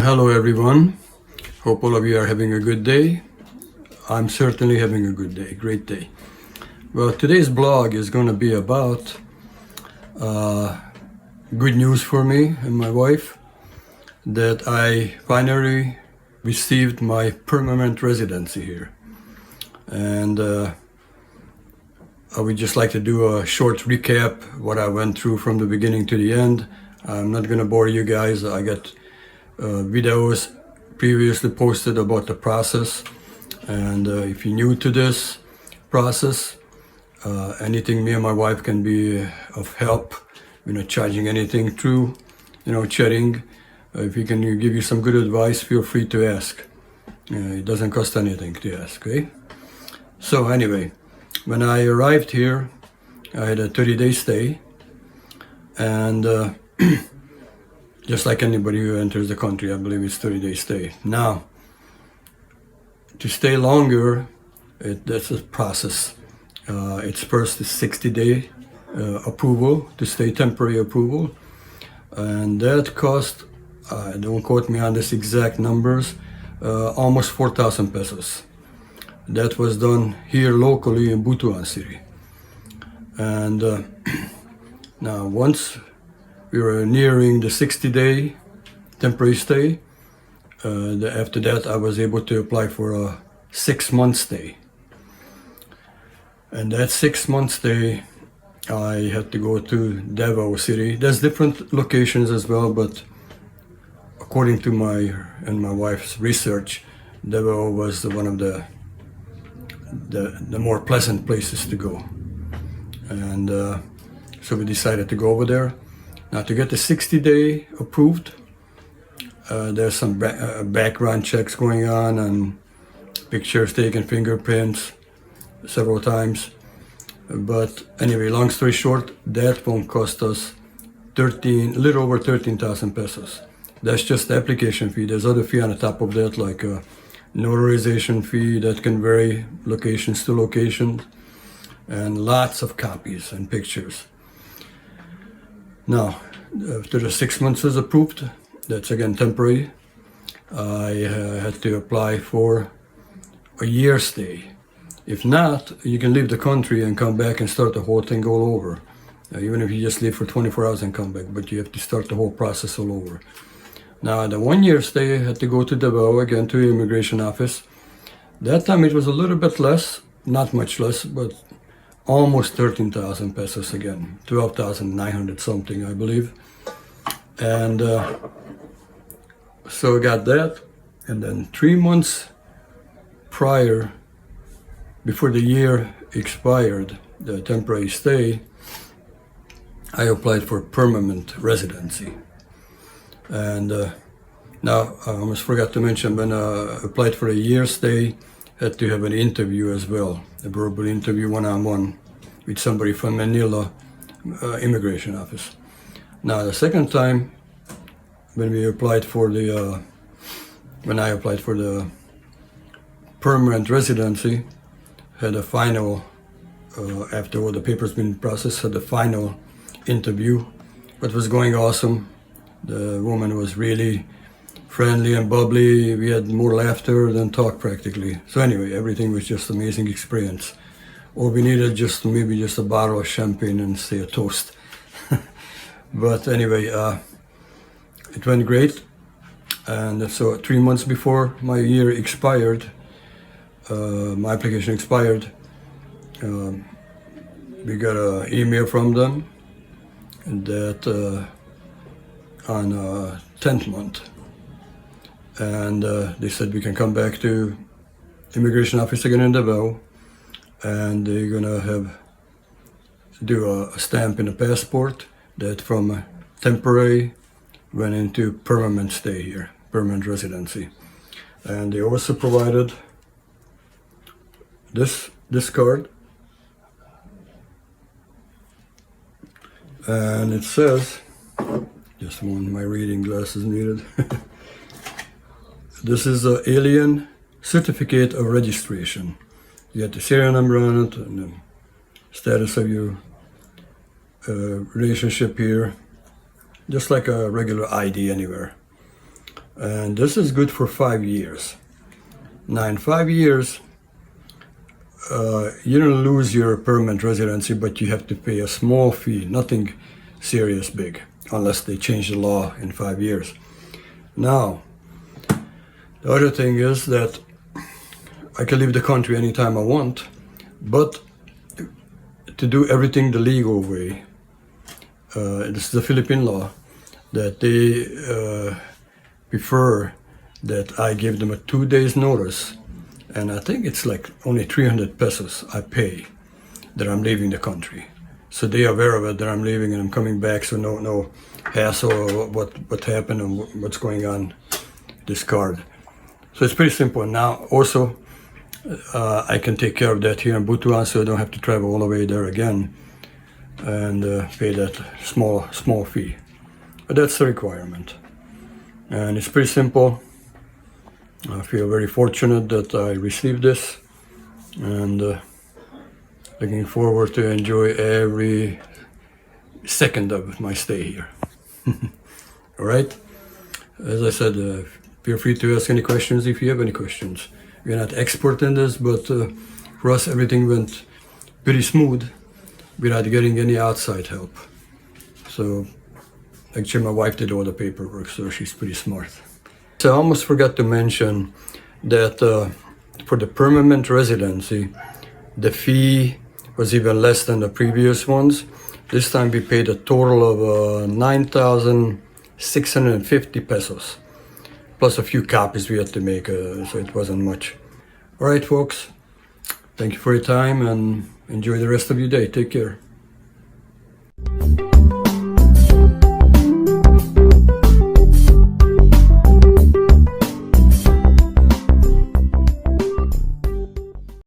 Hello everyone. Hope all of you are having a good day. I'm certainly having a good day, great day. Well, today's blog is going to be about good news for me and my wife that I finally received my permanent residency here. And I would just like to do a short recap what I went through from the beginning to the end. I'm not going to bore you guys. I got videos previously posted about the process, and if you're new to this process, anything me and my wife can be of help. We're not charging anything through, chatting. If we can give you some good advice, feel free to ask. It doesn't cost anything to ask, okay? So anyway, when I arrived here, I had a 30-day stay, and just like anybody who enters the country, I believe it's 30-day stay. Now, to stay longer, that's a process. It's first a 60-day approval, to stay temporary approval. And that cost, don't quote me on this exact numbers, almost 4,000 pesos. That was done here locally in Butuan City. And now once we were nearing the 60-day temporary stay. After that, I was able to apply for a 6-month stay. And that 6-month stay, I had to go to Davao City. There's different locations as well, but according to my and my wife's research, Davao was one of the more pleasant places to go. And so we decided to go over there. Now, to get the 60-day approved, there's some background checks going on and pictures taken, fingerprints several times. But anyway, long story short, that won't cost us a little over 13,000 pesos. That's just the application fee. There's other fee on the top of that, like a notarization fee that can vary locations to locations, and lots of copies and pictures. Now, after the 6 months is approved, that's again temporary, I had to apply for a year stay. If not, you can leave the country and come back and start the whole thing all over. Even if you just leave for 24 hours and come back, but you have to start the whole process all over. Now, the 1-year stay, I had to go to Davao again, to the immigration office. That time it was a little bit less, not much less, but almost 13,000 pesos again, 12,900 something, I believe. And so I got that. And then 3 months prior, before the year expired, the temporary stay, I applied for permanent residency. And now, I almost forgot to mention, when I applied for a year stay, had to have an interview as well, a verbal interview one-on-one with somebody from Manila immigration office. Now, the second time, when I applied for the permanent residency, had a final, after all the papers been processed, had a final interview. It was going awesome. The woman was really friendly and bubbly. We had more laughter than talk practically. So anyway, everything was just amazing experience. All we needed just maybe just a bottle of champagne and say a toast. But anyway, it went great. And so 3 months before my year expired, my application expired, we got an email from them that on 10th month. And they said we can come back to immigration office again in Davao, and they're gonna do a stamp in the passport that from temporary went into permanent stay here, permanent residency. And they also provided this card, and it says, just one, my reading glasses needed. This is an alien certificate of registration. You get the serial number on it and the status of your relationship here, just like a regular ID anywhere. And this is good for 5 years. Now in 5 years, you don't lose your permanent residency, but you have to pay a small fee, nothing serious big, unless they change the law in 5 years. Now, the other thing is that I can leave the country anytime I want, but to do everything the legal way, this is the Philippine law, that they prefer that I give them a 2 days notice, and I think it's like only 300 pesos I pay that I'm leaving the country. So they are aware of it, that I'm leaving and I'm coming back, so no hassle or what happened and what's going on this card. So it's pretty simple. Now also I can take care of that here in Butuan, so I don't have to travel all the way there again and pay that small fee. But that's the requirement. And it's pretty simple. I feel very fortunate that I received this, and looking forward to enjoy every second of my stay here. All right? As I said, feel free to ask any questions if you have any questions. We're not expert in this, but for us everything went pretty smooth without getting any outside help. So actually my wife did all the paperwork, so she's pretty smart. So I almost forgot to mention that for the permanent residency, the fee was even less than the previous ones. This time we paid a total of 9,650 pesos, plus a few copies we had to make, so it wasn't much. All right, folks, thank you for your time and enjoy the rest of your day. Take care.